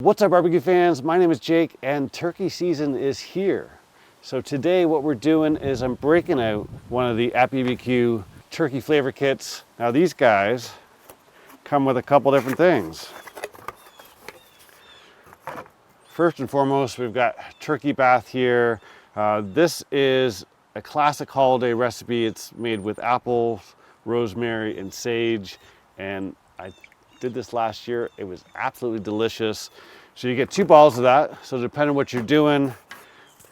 What's up, barbecue fans? My name is Jake and turkey season is here. So today what we're doing is I'm breaking out one of the at BBQ turkey flavor kits. Now these guys come with a couple different things. First and foremost, we've got turkey bath here. This is a classic holiday recipe. It's made with apples, rosemary, and sage. And I did this last year. It was absolutely delicious. So you get 2 balls of that. So depending on what you're doing,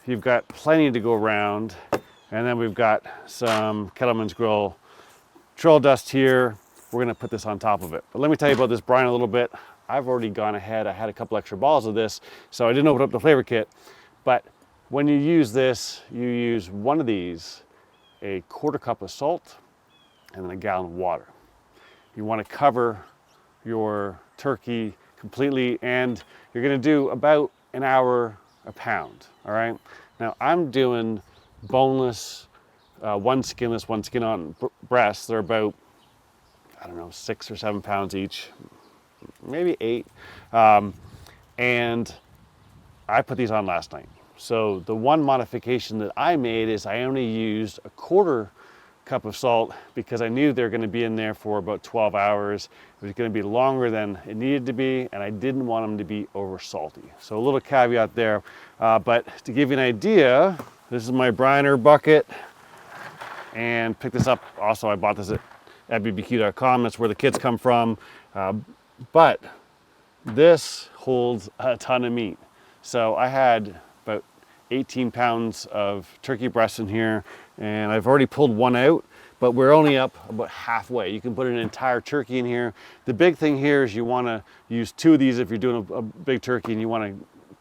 you've got plenty to go around. And then we've got some Kettleman's Grill trail dust here. We're gonna put this on top of it. But let me tell you about this brine a little bit. I've already gone ahead. I had a couple extra balls of this, so I didn't open up the flavor kit. But when you use this, you use one of these, a 1/4 cup of salt, and then a gallon of water. You wanna cover your turkey completely, and you're gonna do about an hour a pound, all right? Now I'm doing boneless, one skinless, one skin on breasts. They're about, I don't know, 6 or 7 pounds each, maybe 8. And I put these on last night. So the one modification that I made is I only used a 1/4 cup of salt because I knew they're going to be in there for about 12 hours. It was going to be longer than it needed to be, and I didn't want them to be over salty. So a little caveat there. But to give you an idea, this is my briner bucket, and pick this up. Also, I bought this at bbq.com. That's where the kits come from. But this holds a ton of meat. So I had about 18 pounds of turkey breast in here, and I've already pulled one out, but we're only up about halfway. You can put an entire turkey in here. The big thing here is you wanna use 2 of these if you're doing a big turkey and you wanna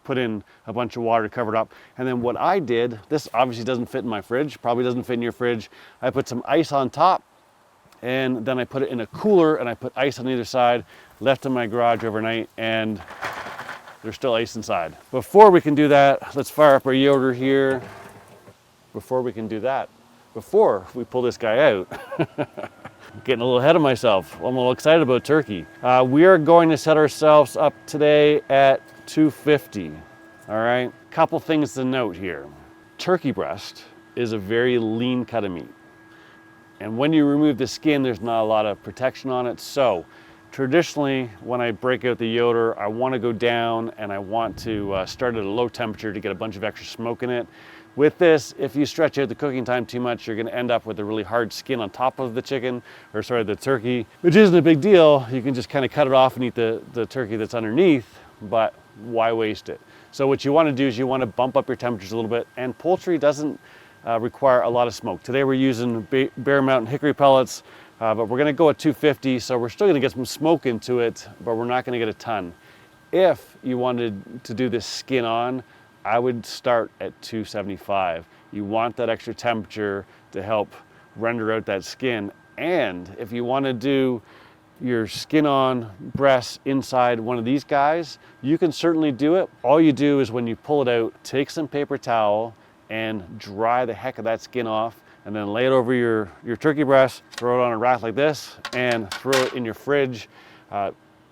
put in a bunch of water to cover it up. And then what I did, this obviously doesn't fit in my fridge, probably doesn't fit in your fridge. I put some ice on top, and then I put it in a cooler and I put ice on either side, left in my garage overnight, and there's still ice inside. Before we can do that, let's fire up our Yoder here. Before we can do that, before we pull this guy out, I'm getting a little ahead of myself. I'm a little excited about turkey. We are going to set ourselves up today at 250, all right? Couple things to note here. Turkey breast is a very lean cut of meat. And when you remove the skin, there's not a lot of protection on it. So traditionally, when I break out the Yoder, I want to go down and I want to start at a low temperature to get a bunch of extra smoke in it. With this, if you stretch out the cooking time too much, you're going to end up with a really hard skin on top of the chicken, or sorry, the turkey, which isn't a big deal. You can just kind of cut it off and eat the turkey that's underneath, but why waste it? So what you want to do is you want to bump up your temperatures a little bit, and poultry doesn't require a lot of smoke. Today we're using Bear Mountain hickory pellets, but we're gonna go at 250, so we're still gonna get some smoke into it, but we're not gonna get a ton. If you wanted to do this skin on, I would start at 275. You want that extra temperature to help render out that skin. And if you wanna do your skin on breast inside one of these guys, you can certainly do it. All you do is when you pull it out, take some paper towel and dry the heck of that skin off, and then lay it over your turkey breast, throw it on a rack like this, and throw it in your fridge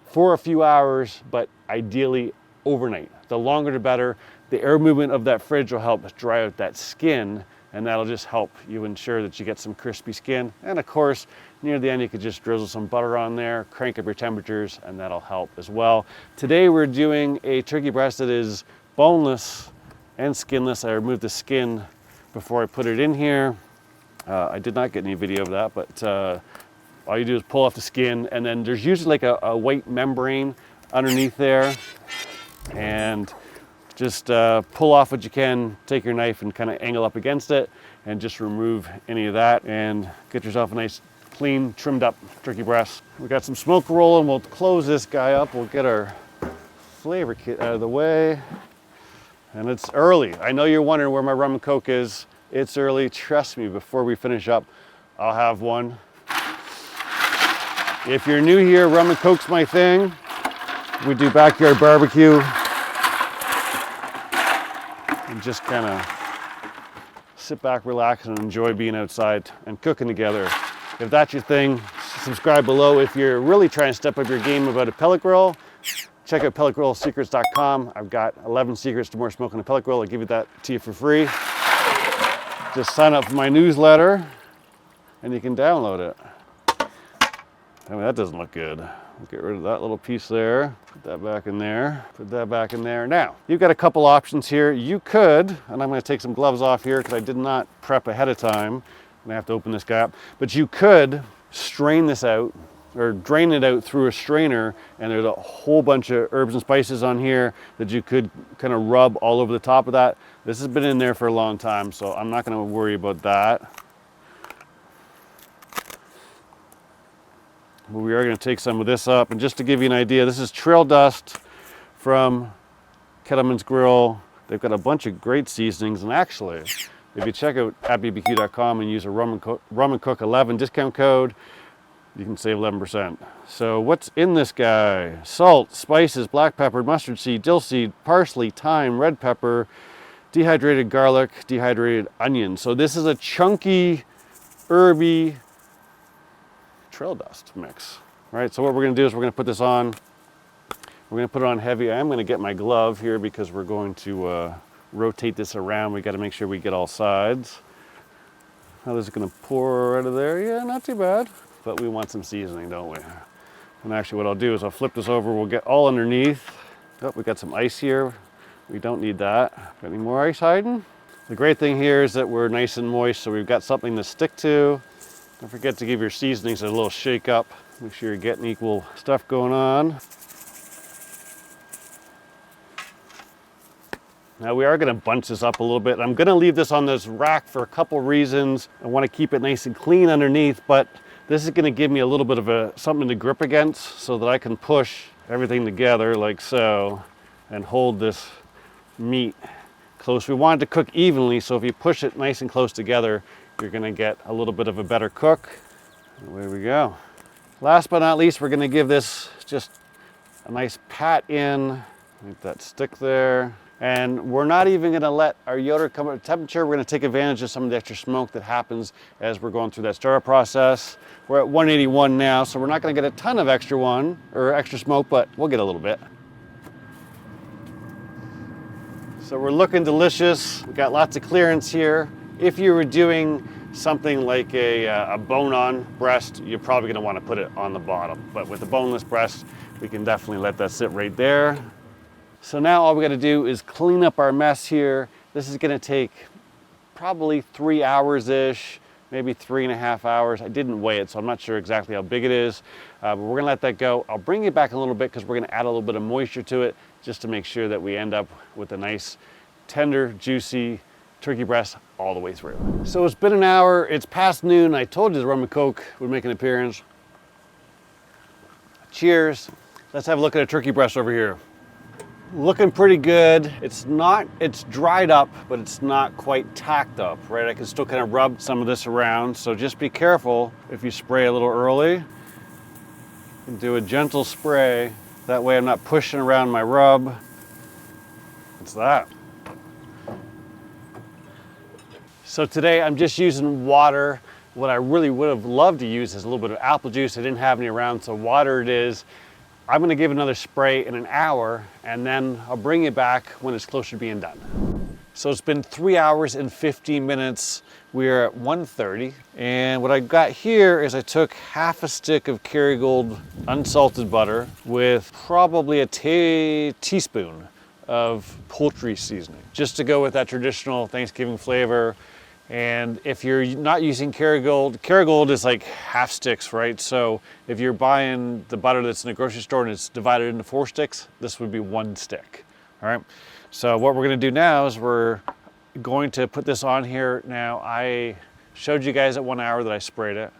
for a few hours, but ideally overnight. The longer the better. The air movement of that fridge will help dry out that skin, and that'll just help you ensure that you get some crispy skin. And of course, near the end, you could just drizzle some butter on there, crank up your temperatures, and that'll help as well. Today, we're doing a turkey breast that is boneless and skinless. I removed the skin before I put it in here. I did not get any video of that, but all you do is pull off the skin, and then there's usually like a white membrane underneath there, and just pull off what you can, take your knife and kind of angle up against it, and just remove any of that, and get yourself a nice, clean, trimmed up turkey breast. We got some smoke rolling. We'll close this guy up. We'll get our flavor kit out of the way. And it's early. I know you're wondering where my rum and coke is. It's early. Trust me, before we finish up, I'll have one. If you're new here, rum and coke's my thing. We do backyard barbecue. And just kind of sit back, relax, and enjoy being outside and cooking together. If that's your thing, subscribe below. If you're really trying to step up your game about a pellet grill, Check out pelletgrillsecrets.com. I've got 11 secrets to more smoke on a pellet grill. I'll give it that to you for free. Just sign up for my newsletter and you can download it. I mean, that doesn't look good. I'll get rid of that little piece there. Put that back in there. Put that back in there. Now, you've got a couple options here. You could, and I'm going to take some gloves off here because I did not prep ahead of time. I have to open this guy up. But you could strain this out or drain it out through a strainer, and there's a whole bunch of herbs and spices on here that you could kind of rub all over the top of that. This has been in there for a long time, so I'm not going to worry about that. But we are going to take some of this up, and just to give you an idea, this is trail dust from Kettleman's Grill. They've got a bunch of great seasonings, and actually, if you check out atbbq.com and use a Rum and Cook 11 discount code, you can save 11%. So what's in this guy? Salt, spices, black pepper, mustard seed, dill seed, parsley, thyme, red pepper, dehydrated garlic, dehydrated onion. So this is a chunky, herby trail dust mix. All right, so what we're gonna do is we're gonna put this on. We're gonna put it on heavy. I am gonna get my glove here because we're going to rotate this around. We gotta make sure we get all sides. How this is gonna pour out of there? Yeah, not too bad. But we want some seasoning, don't we? And actually what I'll do is I'll flip this over. We'll get all underneath. Oh, we got some ice here. We don't need that. Got any more ice hiding? The great thing here is that we're nice and moist, so we've got something to stick to. Don't forget to give your seasonings a little shake up. Make sure you're getting equal stuff going on. Now we are going to bunch this up a little bit. I'm going to leave this on this rack for a couple reasons. I want to keep it nice and clean underneath, but this is going to give me a little bit of something to grip against so that I can push everything together like so and hold this meat close. We want it to cook evenly, so if you push it nice and close together, you're going to get a little bit of a better cook. Away we go. Last but not least, we're going to give this just a nice pat in. Make that stick there. And we're not even going to let our Yoder come up to temperature. We're going to take advantage of some of the extra smoke that happens as we're going through that startup process. We're at 181 now, so we're not going to get a ton of extra smoke, but we'll get a little bit. So we're looking delicious. We've got lots of clearance here. If you were doing something like a bone-on breast, you're probably going to want to put it on the bottom. But with the boneless breast, we can definitely let that sit right there. So now all we got to do is clean up our mess here. This is going to take probably 3 hours-ish, maybe 3.5 hours. I didn't weigh it, so I'm not sure exactly how big it is, but we're going to let that go. I'll bring it back a little bit because we're going to add a little bit of moisture to it just to make sure that we end up with a nice, tender, juicy turkey breast all the way through. So it's been an hour. It's past noon. I told you the Rum and Coke would make an appearance. Cheers. Let's have a look at a turkey breast over here. Looking pretty good. It's dried up, but it's not quite tacked up, right? I can still kind of rub some of this around, so just be careful if you spray a little early. And do a gentle spray. That way I'm not pushing around my rub. It's that. So today I'm just using water. What I really would have loved to use is a little bit of apple juice. I didn't have any around, so water it is. I'm going to give another spray in an hour, and then I'll bring it back when it's closer to being done. So it's been 3 hours and 15 minutes. We're at 1:30, and what I got here is I took half a stick of Kerrygold unsalted butter with probably a teaspoon of poultry seasoning, just to go with that traditional Thanksgiving flavor. And if you're not using Kerrygold is like half sticks, right? So if you're buying the butter that's in the grocery store and it's divided into 4 sticks, this would be 1 stick, all right? So what we're gonna do now is we're going to put this on here. Now, I showed you guys at 1 hour that I sprayed it.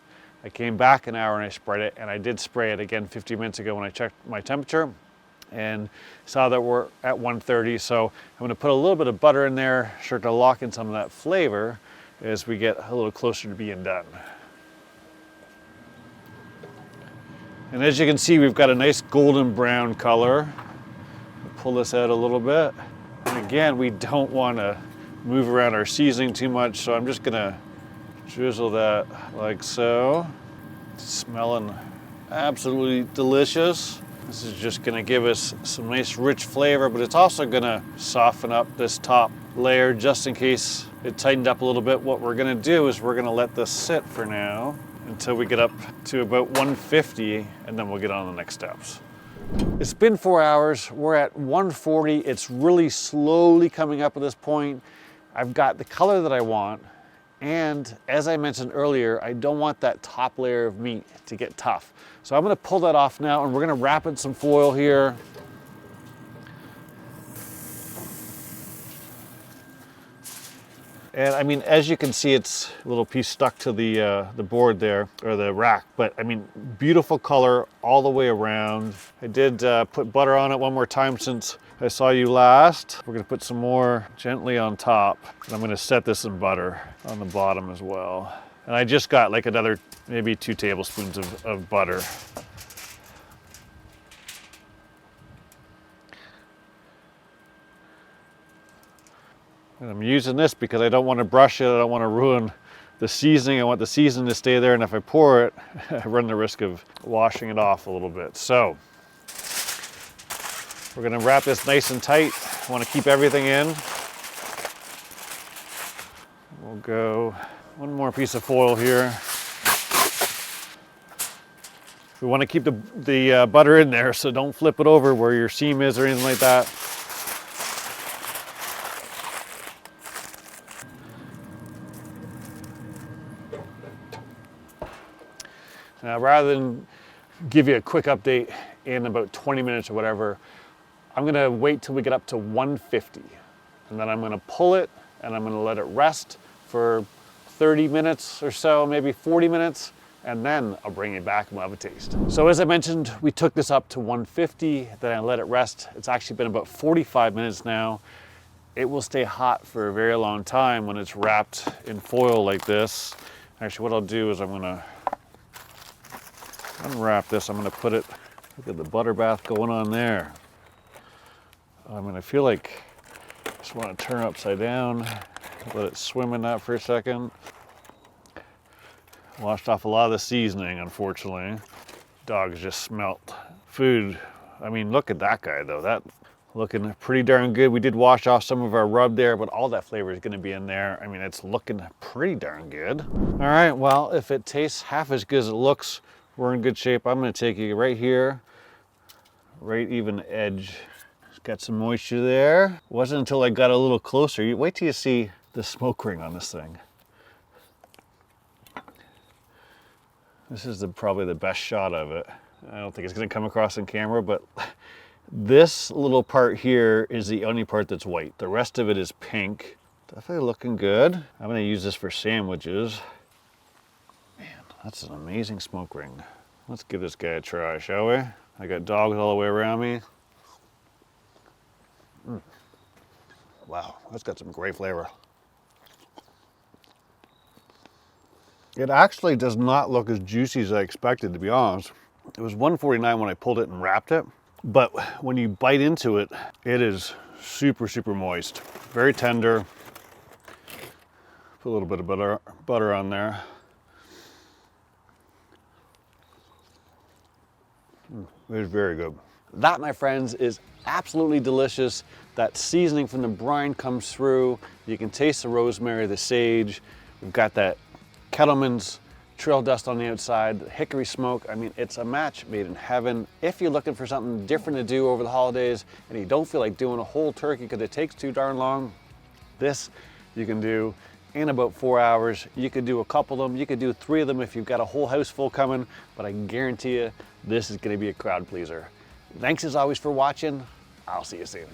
I came back an hour and I sprayed it, and I did spray it again 15 minutes ago when I checked my temperature and saw that we're at 130. So I'm gonna put a little bit of butter in there, start to lock in some of that flavor as we get a little closer to being done. And as you can see, we've got a nice golden brown color. Pull this out a little bit. And again, we don't want to move around our seasoning too much, so I'm just gonna drizzle that like so. It's smelling absolutely delicious. This is just gonna give us some nice rich flavor, but it's also gonna soften up this top layer just in case it tightened up a little bit. What we're gonna do is we're gonna let this sit for now until we get up to about 150, and then we'll get on the next steps. It's been 4 hours, we're at 140. It's really slowly coming up at this point. I've got the color that I want, and as I mentioned earlier, I don't want that top layer of meat to get tough. So I'm gonna pull that off now, and we're gonna wrap it in some foil here. And I mean, as you can see, it's a little piece stuck to the board there, or the rack, but I mean, beautiful color all the way around. I did put butter on it one more time since I saw you last. We're gonna put some more gently on top, and I'm gonna set this in butter on the bottom as well. And I just got like another, maybe 2 tablespoons of butter. And I'm using this because I don't want to brush it, I don't want to ruin the seasoning. I want the seasoning to stay there, and if I pour it, I run the risk of washing it off a little bit. So, we're gonna wrap this nice and tight. I want to keep everything in. We'll go one more piece of foil here. We want to keep the butter in there, so don't flip it over where your seam is or anything like that. Now, rather than give you a quick update in about 20 minutes or whatever, I'm gonna wait till we get up to 150. And then I'm gonna pull it and I'm gonna let it rest for 30 minutes or so, maybe 40 minutes, and then I'll bring it back and we'll have a taste. So as I mentioned, we took this up to 150, then I let it rest. It's actually been about 45 minutes now. It will stay hot for a very long time when it's wrapped in foil like this. Actually, what I'll do is I'm gonna unwrap this. I'm gonna put it, look at the butter bath going on there. I mean, I feel like I just want to turn upside down, let it swim in that for a second. Washed off a lot of the seasoning, unfortunately. Dogs just smelt food. I mean, look at that guy though. That looking pretty darn good. We did wash off some of our rub there, but all that flavor is gonna be in there. I mean, it's looking pretty darn good. All right, well, if it tastes half as good as it looks, we're in good shape. I'm gonna take you right here, right even edge. It's got some moisture there. Wasn't until I got a little closer. You wait till you see the smoke ring on this thing. This is probably the best shot of it. I don't think it's gonna come across in camera, but this little part here is the only part that's white. The rest of it is pink. Definitely looking good. I'm gonna use this for sandwiches. That's an amazing smoke ring. Let's give this guy a try, shall we? I got dogs all the way around me. Wow, that's got some great flavor. It actually does not look as juicy as I expected, to be honest. It was 149 when I pulled it and wrapped it, but when you bite into it, it is super, super moist. Very tender. Put a little bit of butter on there. It is very good. That, my friends, is absolutely delicious. That seasoning from the brine comes through. You can taste the rosemary, the sage. We've got that Kettleman's trail dust on the outside, the hickory smoke. I mean, it's a match made in heaven. If you're looking for something different to do over the holidays and you don't feel like doing a whole turkey because it takes too darn long, this you can do in about 4 hours. You could do a couple of them. You could do 3 of them if you've got a whole house full coming, but I guarantee you, this is gonna be a crowd pleaser. Thanks as always for watching. I'll see you soon.